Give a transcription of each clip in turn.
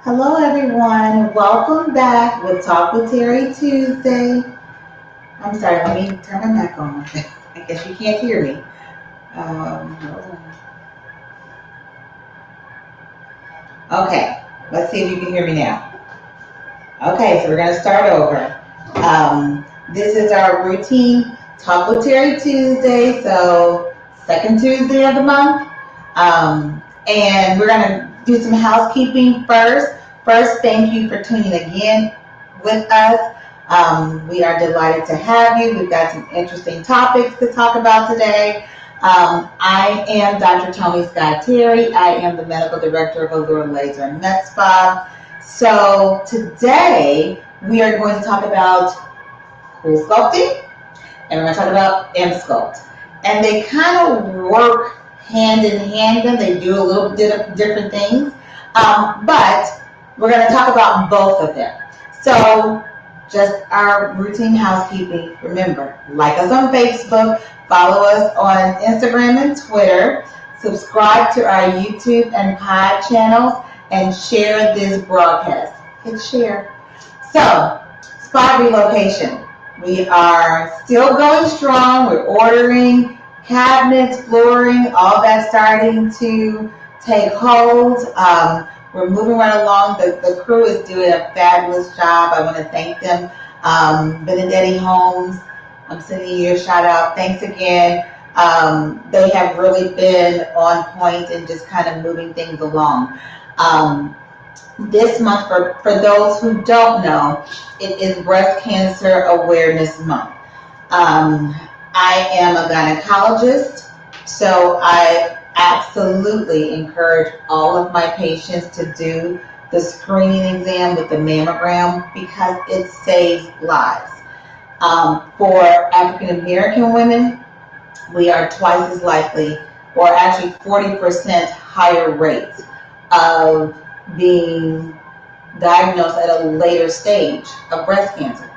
Hello everyone, welcome back with Talk with Terry Tuesday. I'm sorry, let me turn my mic on. I guess you can't hear me. Hold on. Okay, let's see if you can hear me now. Okay, so we're going to start over. This is our routine Talk with Terry Tuesday, so second Tuesday of the month. And we're going to do some housekeeping first. First, thank you for tuning again with us. We are delighted to have you. We've got some interesting topics to talk about today. I am Dr. Tony Scott Terry. I am the Medical Director of Allure Laser and Med Spa. So today we are going to talk about Coolsculpting and we're going to talk about Emsculpt. And they kind of work hand in hand, and they do a little bit of different things. But we're going to talk about both of them. So just our routine housekeeping. Remember, like us on Facebook, follow us on Instagram and Twitter, subscribe to our YouTube and pod channels, and share this broadcast. Hit share. So, spot relocation. We are still going strong. We're ordering cabinets, flooring, all that's starting to take hold. We're moving right along. The crew is doing a fabulous job. I want to thank them. Benedetti Homes, I'm sending you a shout out. Thanks again. They have really been on point and just kind of moving things along. This month, for those who don't know, it is Breast Cancer Awareness Month. I am a gynecologist, so I absolutely encourage all of my patients to do the screening exam with the mammogram because it saves lives. For African American women, we are twice as likely, or actually 40% higher rates of being diagnosed at a later stage of breast cancer.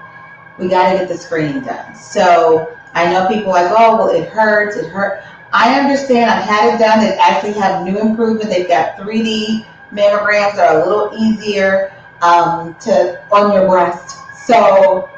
We got to get the screening done. So I know people are like, oh, well, it hurts, it hurt. I understand. I've had it done. They actually have new improvement. They've got 3D mammograms that are a little easier on your breast. So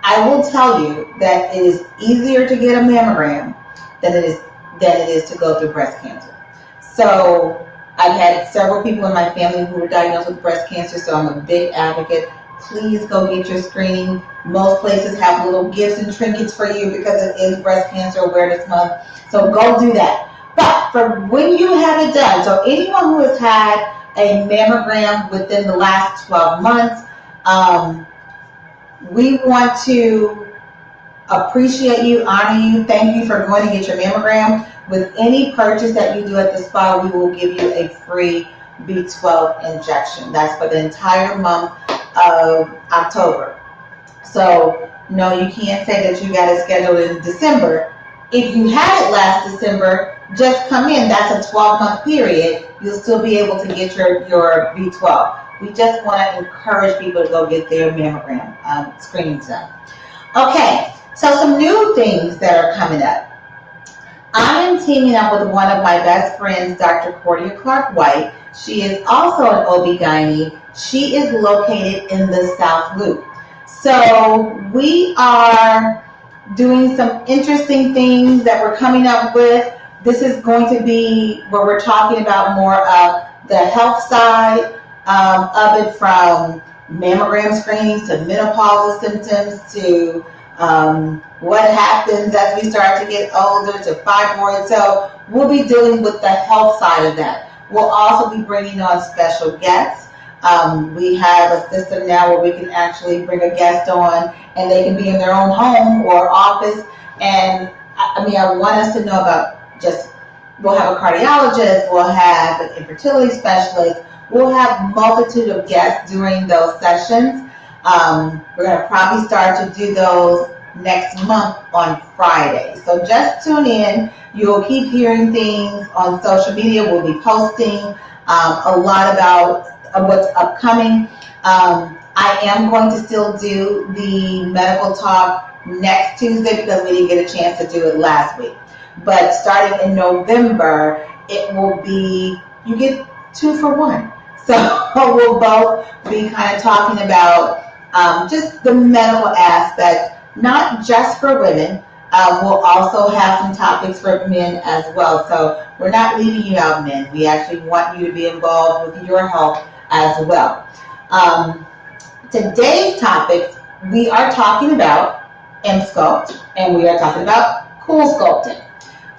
I will tell you that it is easier to get a mammogram than it is to go through breast cancer. So I've had several people in my family who were diagnosed with breast cancer, so I'm a big advocate. Please go get your screening. Most places have little gifts and trinkets for you because it is Breast Cancer Awareness Month. So go do that. But for when you have it done, so anyone who has had a mammogram within the last 12 months, we want to appreciate you, honor you, thank you for going to get your mammogram. With any purchase that you do at the spa, we will give you a free B12 injection. That's for the entire month of October. So no, you can't say that you got it scheduled in December. If you had it last December, just come in. That's a 12-month period. You'll still be able to get your B12. We just want to encourage people to go get their mammogram screenings done. Okay, so some new things that are coming up. I am teaming up with one of my best friends, Dr. Cordia Clark-White. She is also an OB-GYN. She is located in the South Loop. So we are doing some interesting things that we're coming up with. This is going to be where we're talking about more of the health side of it, from mammogram screenings to menopausal symptoms to what happens as we start to get older, to fibroids. So we'll be dealing with the health side of that. We'll also be bringing on special guests. We have a system now where we can actually bring a guest on and they can be in their own home or office. And I want us to know about we'll have a cardiologist, we'll have an infertility specialist, we'll have multitude of guests during those sessions. We're going to probably start to do those next month on Friday. So just tune in. You'll keep hearing things on social media. We'll be posting a lot about what's upcoming. I am going to still do the medical talk next Tuesday because we didn't get a chance to do it last week. But starting in November, it will be, you get 2 for 1. So we'll both be kind of talking about just the medical aspect, not just for women. We'll also have some topics for men as well. So we're not leaving you out, men. We actually want you to be involved with your health as well. Today's topic, we are talking about Emsculpt, and we are talking about Coolsculpting.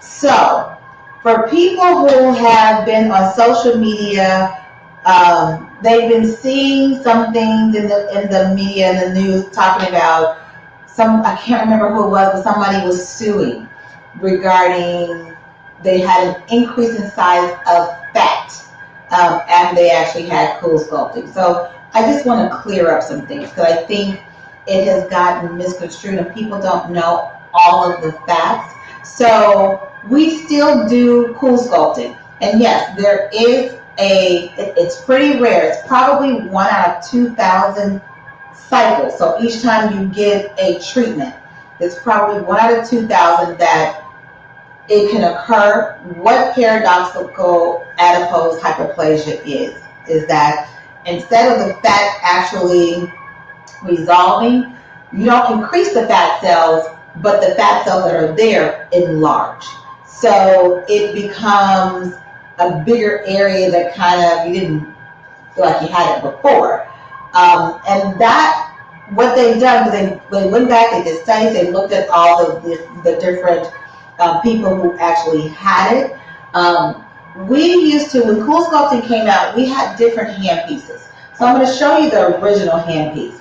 So for people who have been on social media, they've been seeing some things in the media and the news talking about I can't remember who it was, but somebody was suing regarding they had an increase in size of fat after they actually had Coolsculpting. So I just want to clear up some things because I think it has gotten misconstrued and people don't know all of the facts. So we still do Coolsculpting. And yes, there is it's pretty rare. It's probably 1 out of 2,000 cycles. So each time you get a treatment, it's probably 1 out of 2,000 that it can occur. What paradoxical adipose hyperplasia is that instead of the fat actually resolving, you don't increase the fat cells, but the fat cells that are there enlarge. So it becomes a bigger area that kind of you didn't feel like you had it before. And that, what they've done, they went back, they did studies, they looked at all of the different people who actually had it. We used to, when Coolsculpting came out, we had different hand pieces. So I'm going to show you the original hand piece.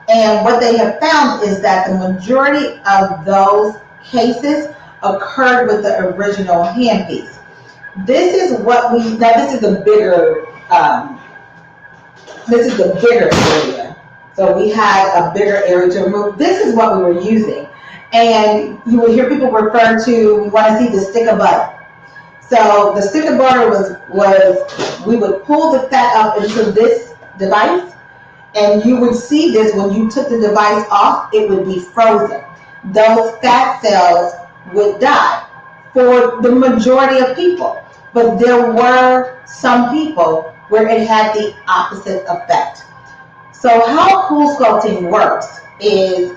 And what they have found is that the majority of those cases occurred with the original hand piece. This is what now this is the bigger, area. So we had a bigger area to remove. This is what we were using. And you will hear people refer to, we want to see the stick of butter. So the stick of butter was we would pull the fat up into this device, and you would see this when you took the device off, it would be frozen. Those fat cells would die for the majority of people. But there were some people where it had the opposite effect. So how Coolsculpting works is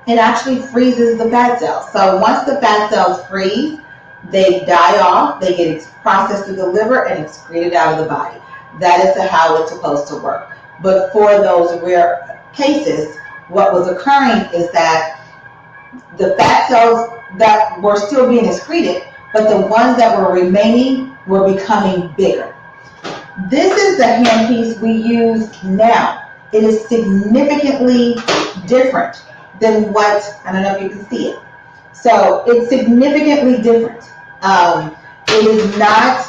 it actually freezes the fat cells. So once the fat cells freeze, they die off, they get processed through the liver and excreted out of the body. That is how it's supposed to work. But for those rare cases, what was occurring is that the fat cells that were still being excreted, but the ones that were remaining were becoming bigger. This is the handpiece we use now. It is significantly different than what, I don't know if you can see it. So it's significantly different. It is not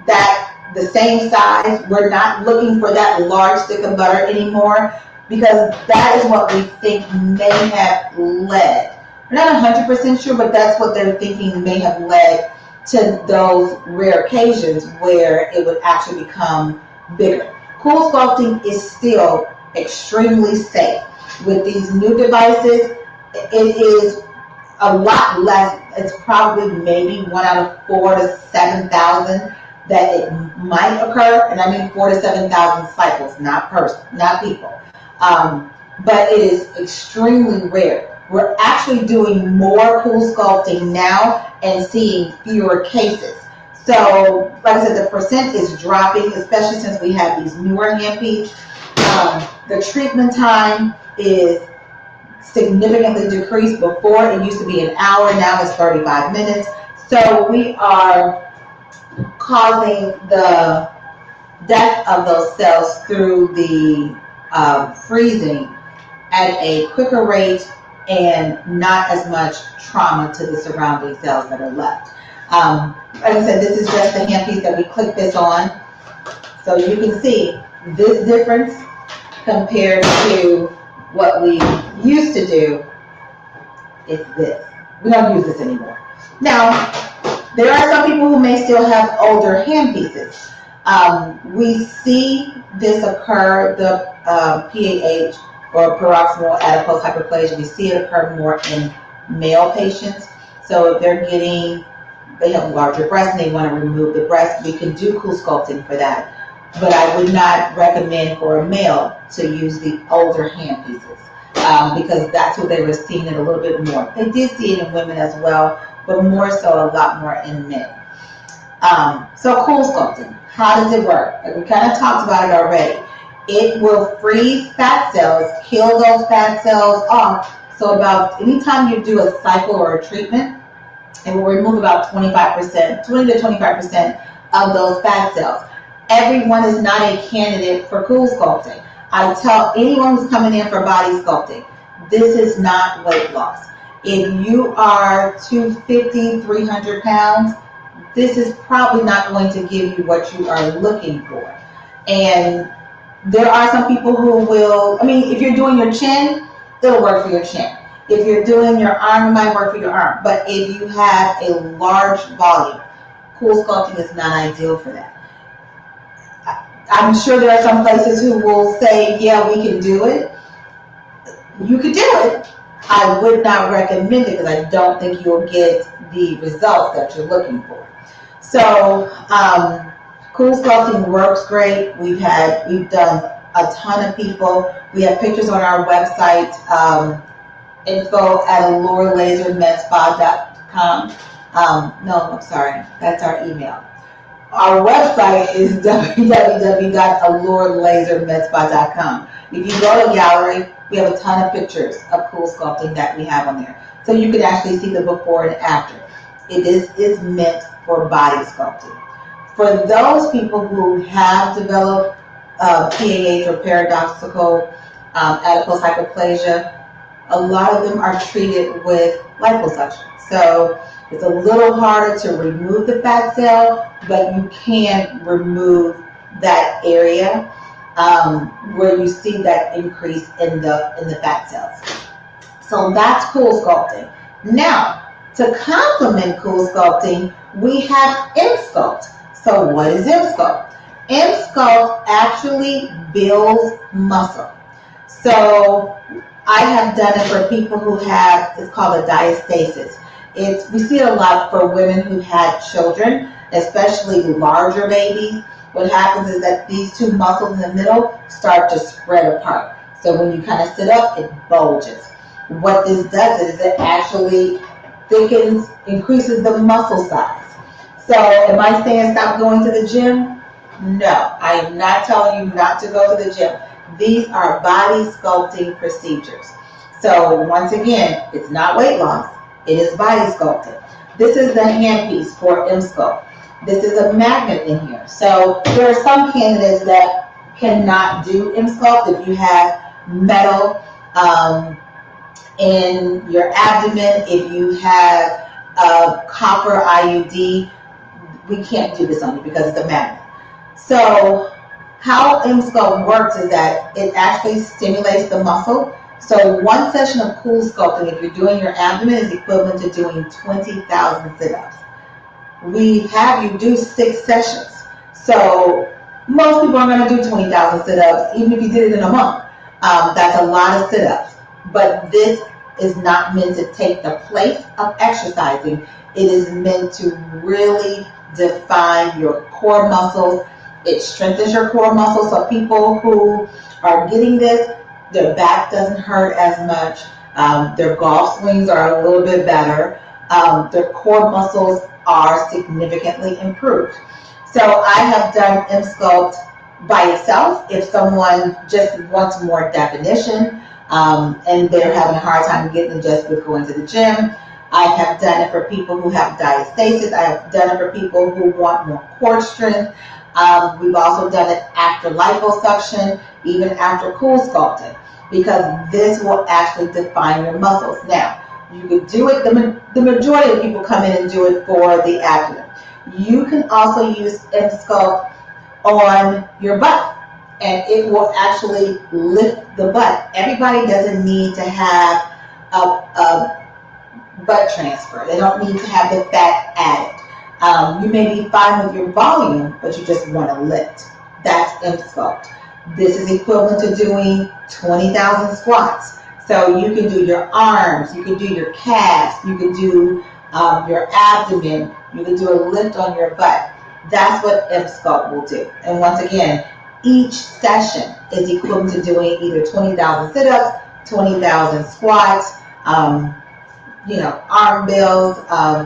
that the same size. We're not looking for that large stick of butter anymore because that is what we think may have led. We're not 100% sure, but that's what they're thinking may have led to those rare occasions where it would actually become bigger. Coolsculpting is still extremely safe. With these new devices, it is a lot less. It's probably maybe 1 out of 4,000 to 7,000 that it might occur, and I mean 4,000 to 7,000 cycles, not people. But it is extremely rare. We're actually doing more Coolsculpting now and seeing fewer cases. So, like I said, the percent is dropping, especially since we have these newer handpieces. The treatment time is significantly decreased. Before it used to be an hour, now it's 35 minutes. So we are causing the death of those cells through the freezing at a quicker rate and not as much trauma to the surrounding cells that are left. Like I said, this is just the handpiece that we click this on. So you can see this difference compared to what we used to do is this. We don't use this anymore. Now, there are some people who may still have older handpieces. We see this occur, the PAH or paroxysmal adipose hyperplasia, we see it occur more in male patients. So if they have larger breasts and they want to remove the breast, we can do Coolsculpting for that. but I would not recommend for a male to use the older hand pieces because that's what they were seeing it a little bit more. They did see it in women as well, but more so, a lot more in men. So Coolsculpting, how does it work? Like we kind of talked about it already. It will freeze fat cells, kill those fat cells off. So about anytime you do a cycle or a treatment, it will remove about 25%, 20 to 25% of those fat cells. Everyone is not a candidate for Coolsculpting. I tell anyone who's coming in for body sculpting, this is not weight loss. If you are 250, 300 pounds, this is probably not going to give you what you are looking for. And there are some people who will, I mean, if you're doing your chin, it'll work for your chin. If you're doing your arm, it might work for your arm. But if you have a large volume, Coolsculpting is not ideal for that. I'm sure there are some places who will say, yeah, we can do it. You could do it. I would not recommend it because I don't think you'll get the results that you're looking for. So Coolsculpting works great. We've done a ton of people. We have pictures on our website, info@allurelasermedspa.com. No, I'm sorry, that's our email. Our website is www.allurelasermedspa.com. If you go to gallery, we have a ton of pictures of Coolsculpting that we have on there. So you can actually see the before and after. It is meant for body sculpting. For those people who have developed PAH or paradoxical adipose hyperplasia, a lot of them are treated with liposuction. So it's a little harder to remove the fat cell, but you can remove that area where you see that increase in the fat cells. So that's Coolsculpting. Now, to complement Coolsculpting, we have Emsculpt. So what is Emsculpt? Emsculpt actually builds muscle. So I have done it for people who have, it's called a diastasis. We see it a lot for women who had children, especially larger babies. What happens is that these two muscles in the middle start to spread apart. So when you kind of sit up, it bulges. What this does is it actually thickens, increases the muscle size. So am I saying stop going to the gym? No, I am not telling you not to go to the gym. These are body sculpting procedures. So once again, it's not weight loss, it is body sculpting. This is the handpiece for Emsculpt. This is a magnet in here. So there are some candidates that cannot do Emsculpt. If you have metal in your abdomen, if you have a copper IUD, we can't do this on you because it's a magnet. So how Emsculpt works is that it actually stimulates the muscle. So one session of Coolsculpting, if you're doing your abdomen, is equivalent to doing 20,000 sit-ups. We have you do 6 sessions. So most people are going to do 20,000 sit-ups, even if you did it in a month. That's a lot of sit-ups. But this is not meant to take the place of exercising. It is meant to really define your core muscles. It strengthens your core muscles. So people who are getting this, their back doesn't hurt as much. Their golf swings are a little bit better. Their core muscles are significantly improved. So I have done Emsculpt by itself if someone just wants more definition and they're having a hard time getting it just with going to the gym. I have done it for people who have diastasis. I have done it for people who want more core strength. We've also done it after liposuction, even after Coolsculpting, because this will actually define your muscles. Now, you could do it, the majority of people come in and do it for the abdomen. You can also use Emsculpt on your butt, and it will actually lift the butt. Everybody doesn't need to have a butt transfer. They don't need to have the fat added. You may be fine with your volume, but you just want to lift. That's Emsculpt. This is equivalent to doing 20,000 squats. So you can do your arms, you can do your calves, you can do your abdomen, you can do a lift on your butt. That's what Emsculpt will do. And once again, each session is equivalent to doing either 20,000 sit-ups, 20,000 squats, arm builds.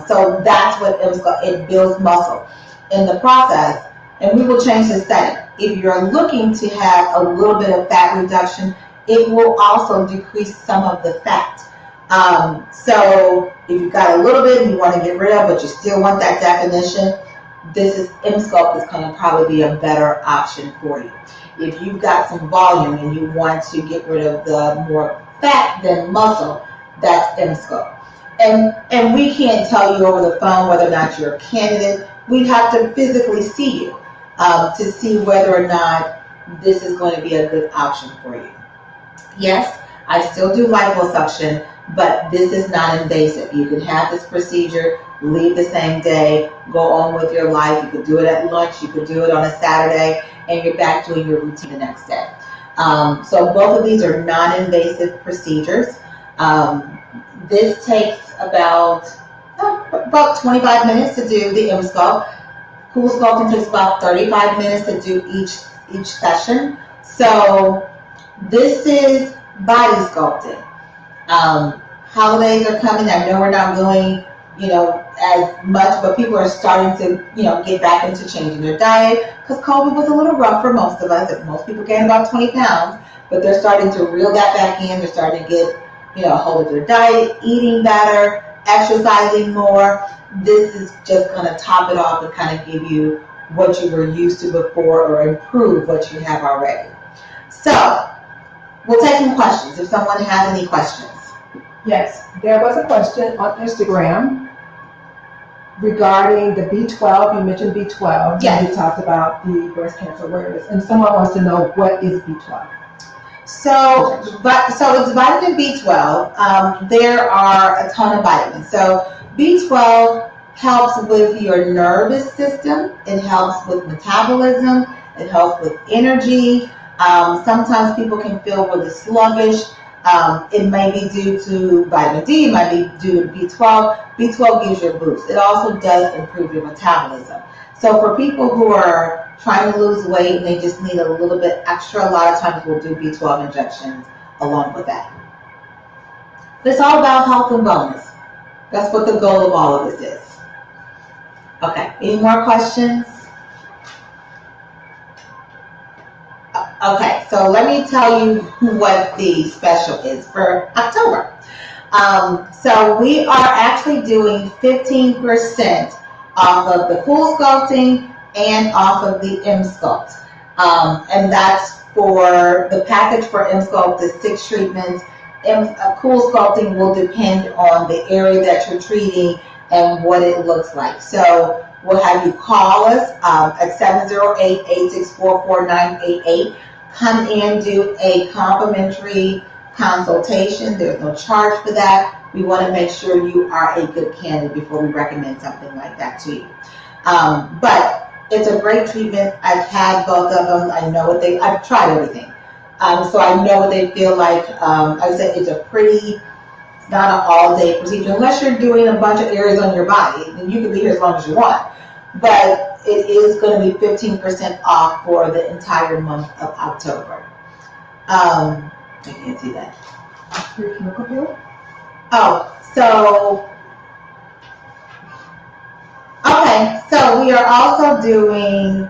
So that's what Emsculpt, it builds muscle in the process. And we will change the setting. If you're looking to have a little bit of fat reduction, it will also decrease some of the fat. So if you've got a little bit and you want to get rid of, but you still want that definition, Emsculpt is going to probably be a better option for you. If you've got some volume and you want to get rid of the more fat than muscle, that's Emsculpt. And we can't tell you over the phone whether or not you're a candidate. We'd have to physically see you to see whether or not this is going to be a good option for you. Yes, I still do liposuction, but this is not invasive. You can have this procedure, leave the same day, go on with your life. You could do it at lunch, you could do it on a Saturday, and you're back doing your routine the next day. So both of these are non-invasive procedures. This takes about 25 minutes to do the Emsculpt. Coolsculpting takes about 35 minutes to do each session. So this is body sculpting. Holidays are coming. I know we're not doing, as much, but people are starting to, get back into changing their diet because COVID was a little rough for most of us. Most people gained about 20 pounds, but they're starting to reel that back in. They're starting to get, a hold of their diet, eating better, exercising more. This is just going to top it off and kind of give you what you were used to before or improve what you have already. So we'll take some questions if someone has any questions. Yes, there was a question on Instagram regarding the B12. You mentioned B12. Yes. And you talked about the breast cancer awareness. And someone wants to know, what is B12? So it's vitamin B12. There are a ton of vitamins. So B12 helps with your nervous system. It helps with metabolism. It helps with energy. Sometimes people can feel really sluggish. It may be due to vitamin D. It might be due to B12. B12 gives you a boost. It also does improve your metabolism. So for people who are trying to lose weight and they just need a little bit extra, a lot of times we'll do B12 injections along with that. But it's all about health and wellness. That's what the goal of all of this is. Okay, any more questions? Okay, so let me tell you what the special is for October. So we are actually doing 15% off of the Coolsculpting and off of the Emsculpt. And that's for the package for Emsculpt, the 6 treatments. Coolsculpting will depend on the area that you're treating and what it looks like. So we'll have you call us at 708-864-4988. Come in, do a complimentary consultation. There's no charge for that. We want to make sure you are a good candidate before we recommend something like that to you. But it's a great treatment. I've had both of them. I know what I've tried everything. So I know what they feel like. I would say it's it's not an all-day procedure. Unless you're doing a bunch of areas on your body, then you can be here as long as you want. But it is going to be 15% off for the entire month of October. I can't see that. Oh, so, okay, so we are also doing,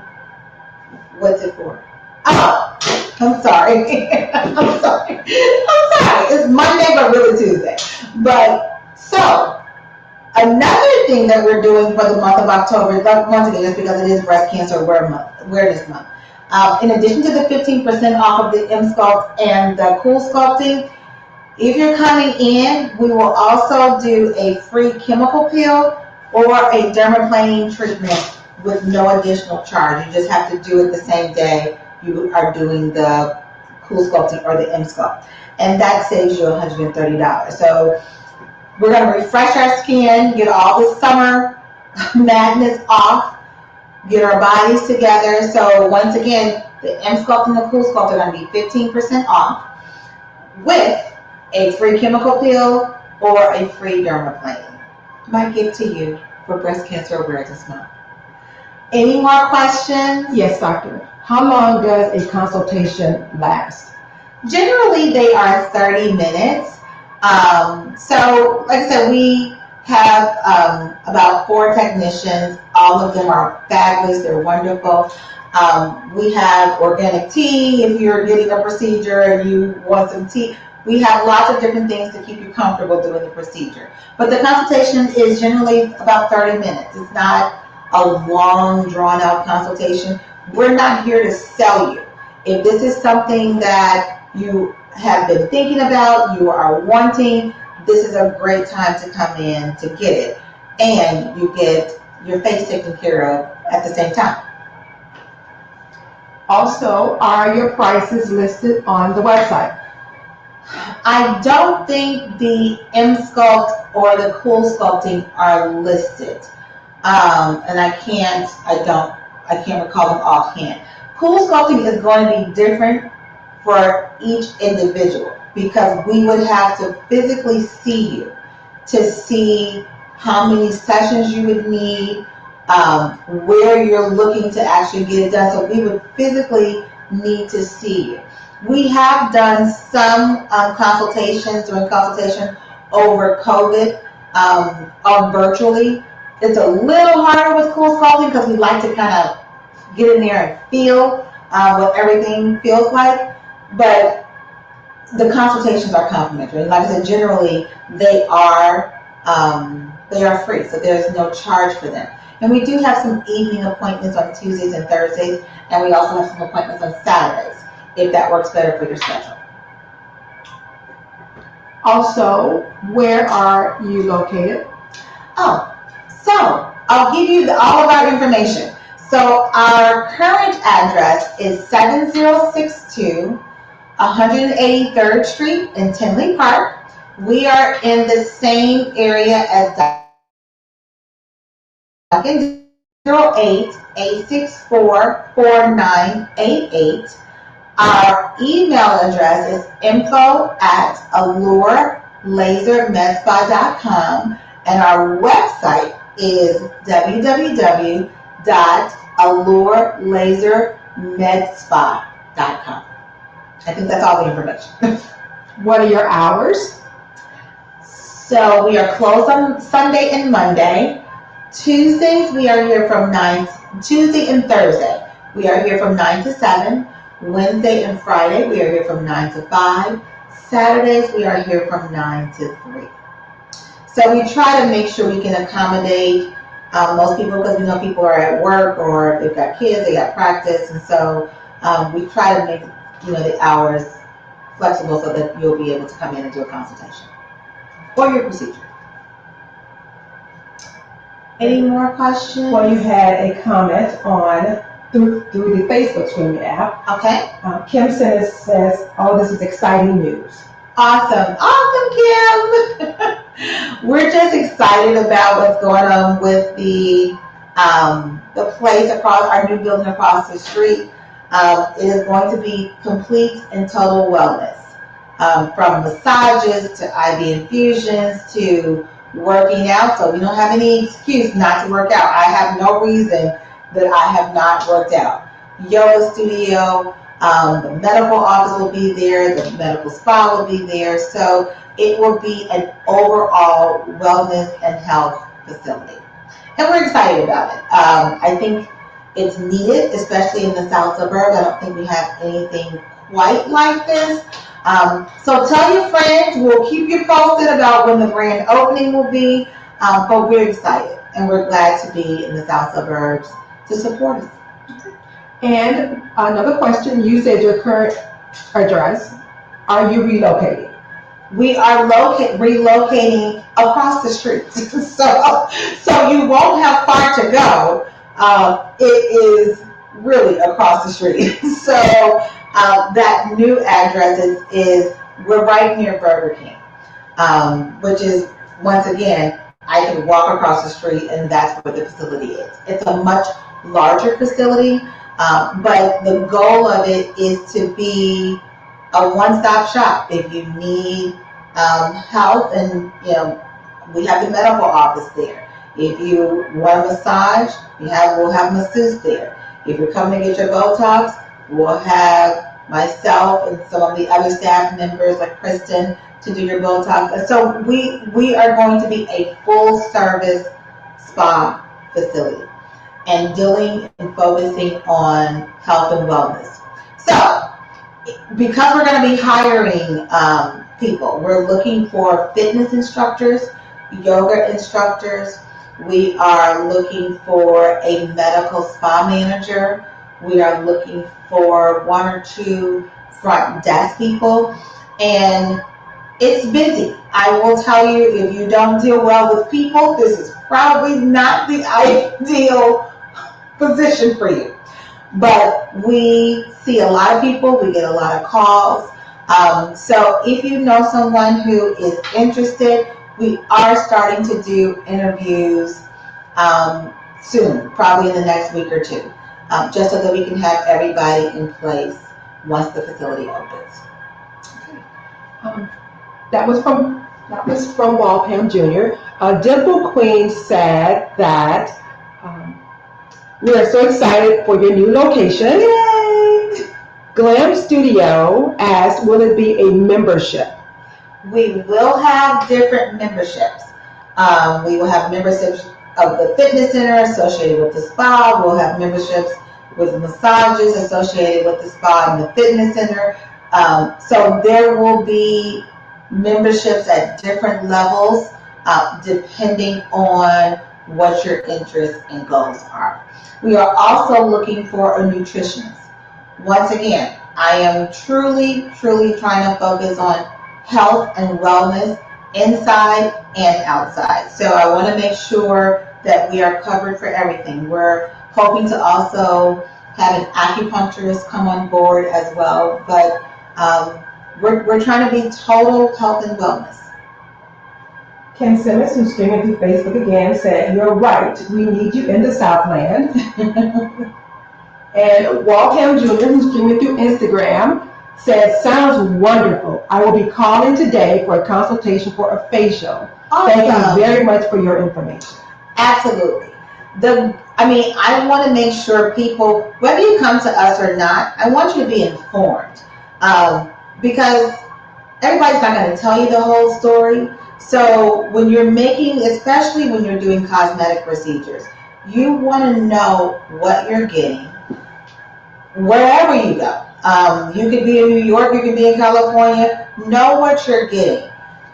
what's it for? Oh, I'm sorry. I'm sorry. It's Monday, but really Tuesday. But, so, another thing that we're doing for the month of October, once again, just because it is Breast Cancer Awareness Month. In addition to the 15% off of the Emsculpt and the Coolsculpting, if you're coming in, we will also do a free chemical peel or a dermaplaning treatment with no additional charge. You just have to do it the same day you are doing the Coolsculpting or the Emsculpt. And that saves you $130. So we're going to refresh our skin, get all the summer madness off, get our bodies together. So once again, the Emsculpt and the Coolsculpt are going to be 15% off with a free chemical peel or a free dermaplane. My gift to you for Breast Cancer Awareness Month. Any more questions? Yes, doctor. How long does a consultation last? Generally, they are 30 minutes. So, like I said, we have about 4 technicians. All of them are fabulous. They're wonderful. We have organic tea if you're getting a procedure and you want some tea. We have lots of different things to keep you comfortable doing the procedure. But the consultation is generally about 30 minutes. It's not a long, drawn-out consultation. We're not here to sell you. If this is something that you have been thinking about, you are wanting, this is a great time to come in to get it. And you get your face taken care of at the same time. Also, are your prices listed on the website? I don't think the Emsculpt or the Coolsculpting are listed. And I can't recall them offhand. Coolsculpting is going to be different for each individual because we would have to physically see you to see how many sessions you would need, where you're looking to actually get it done. So we would physically need to see you. We have done some consultations during consultation over COVID virtually. It's a little harder with Coolsculpting because we like to kind of get in there and feel what everything feels like. But the consultations are complimentary. Like I said, generally they are free, so there's no charge for them. And we do have some evening appointments on Tuesdays and Thursdays, and we also have some appointments on Saturdays, if that works better for your schedule. Also, where are you located? Oh, so I'll give you all of our information. So our current address is 7062 183rd Street in Tinley Park. We are in the same area as Duncan 08-864-4988. Our email address is info@allurelasermedspa.com, and our website is www.allurelasermedspa.com. I think that's all the information. What are your hours? So we are closed on Sunday and Monday. Tuesdays we are here from 9, Tuesday and Thursday. We are here from 9 to 7. Wednesday and Friday we are here from 9 to 5. Saturdays we are here from 9 to 3. So we try to make sure we can accommodate most people because we know people are at work or they've got kids, they got practice, and so we try to make the hours flexible so that you'll be able to come in and do a consultation or your procedure. Any more questions? Well, you had a comment on through the Facebook Streaming app. Okay. Kim says, "Oh, this is exciting news." Awesome, Kim. We're just excited about what's going on with the place across our new building across the street. It is going to be complete and total wellness, from massages to IV infusions to working out. So we don't have any excuse not to work out. I have no reason that I have not worked out. Yoga studio, the medical office will be there, the medical spa will be there. So it will be an overall wellness and health facility. And we're excited about it. I think it's needed, especially in the south suburbs. I don't think we have anything quite like this. So tell your friends. We'll keep you posted about when the grand opening will be. But we're excited, and we're glad to be in the south suburbs to support us. And another question, you said your current address. Are you relocating? We are relocating across the street. so you won't have far to go. It is really across the street. So that new address is we're right near Burger King, which is, once again, I can walk across the street and that's where the facility is. It's a much larger facility, but the goal of it is to be a one-stop shop. If you need health, and we have the medical office there. If you want a massage, we'll have masseuse there. If you're coming to get your Botox, we'll have myself and some of the other staff members like Kristen to do your Botox. So we are going to be a full service spa facility and dealing and focusing on health and wellness. So because we're going to be hiring people, we're looking for fitness instructors, yoga instructors. We are looking for a medical spa manager. We are looking for 1 or 2 front desk people. And it's busy. I will tell you, if you don't deal well with people, this is probably not the ideal position for you. But we see a lot of people. We get a lot of calls. So if you know someone who is interested, we are starting to do interviews soon, probably in the next week or 2, just so that we can have everybody in place once the facility opens. That was from Walpam Jr. Dimple Queen said that we are so excited for your new location. Yay! Glam Studio asked, will it be a membership? We will have different memberships. We will have memberships of the fitness center associated with the spa. We'll have memberships with massages associated with the spa and the fitness center. So there will be memberships at different levels depending on what your interests and goals are. We are also looking for a nutritionist. Once again, I am truly trying to focus on health and wellness inside and outside. So I want to make sure that we are covered for everything. We're hoping to also have an acupuncturist come on board as well, but we're trying to be total health and wellness. Ken Simmons, who's streaming through Facebook again, said, you're right, we need you in the Southland. And Waltham Jr., who's streaming through Instagram, said, sounds wonderful. I will be calling today for a consultation for a facial. Awesome. Thank you very much for your information. Absolutely. I want to make sure people, whether you come to us or not, I want you to be informed. Because everybody's not going to tell you the whole story. So when you're making, especially when you're doing cosmetic procedures, you want to know what you're getting wherever you go. You could be in New York, you could be in California. Know what you're getting.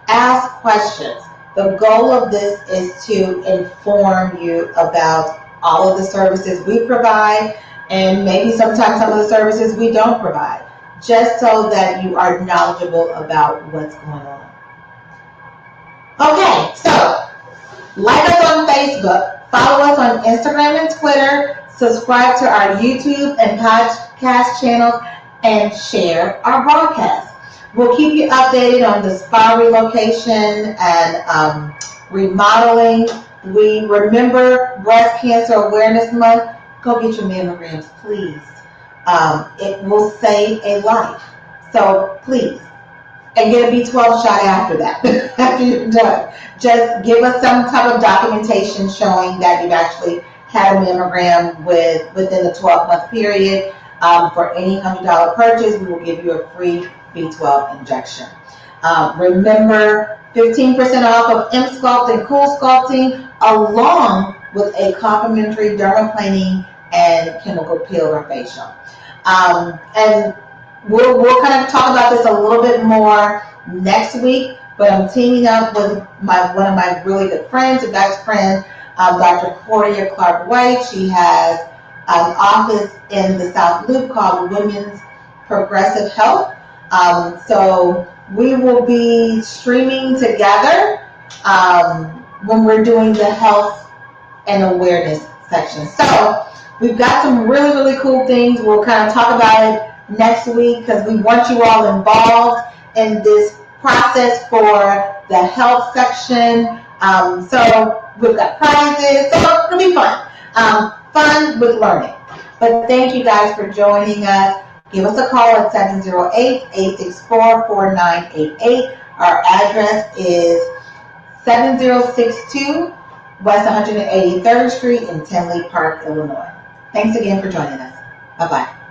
Ask questions. The goal of this is to inform you about all of the services we provide and maybe sometimes some of the services we don't provide, just so that you are knowledgeable about what's going on. Okay, so like us on Facebook, follow us on Instagram and Twitter, subscribe to our YouTube and podcast channels, and share our broadcast. We'll keep you updated on the spa relocation and remodeling. We remember Breast Cancer Awareness Month. Go get your mammograms, please. It will save a life. So please. And get a B12 shot after that, after you're done. Just give us some type of documentation showing that you've actually had a mammogram within the 12-month period. For any $100 purchase, we will give you a free B12 injection. Remember, 15% off of Emsculpt and Coolsculpting, along with a complimentary dermaplaning and chemical peel or facial. And we'll kind of talk about this a little bit more next week, but I'm teaming up with one of my really good friends, a best friend, Dr. Cordia Clark-White. She has an office in the South Loop called Women's Progressive Health. So we will be streaming together when we're doing the health and awareness section. So we've got some really cool things. We'll kind of talk about it next week because we want you all involved in this process for the health section. So we've got prizes, so it'll be fun. Fun with learning. But thank you guys for joining us. Give us a call at 708-864-4988. Our address is 7062 West 183rd Street in Tinley Park, Illinois. Thanks again for joining us. Bye-bye.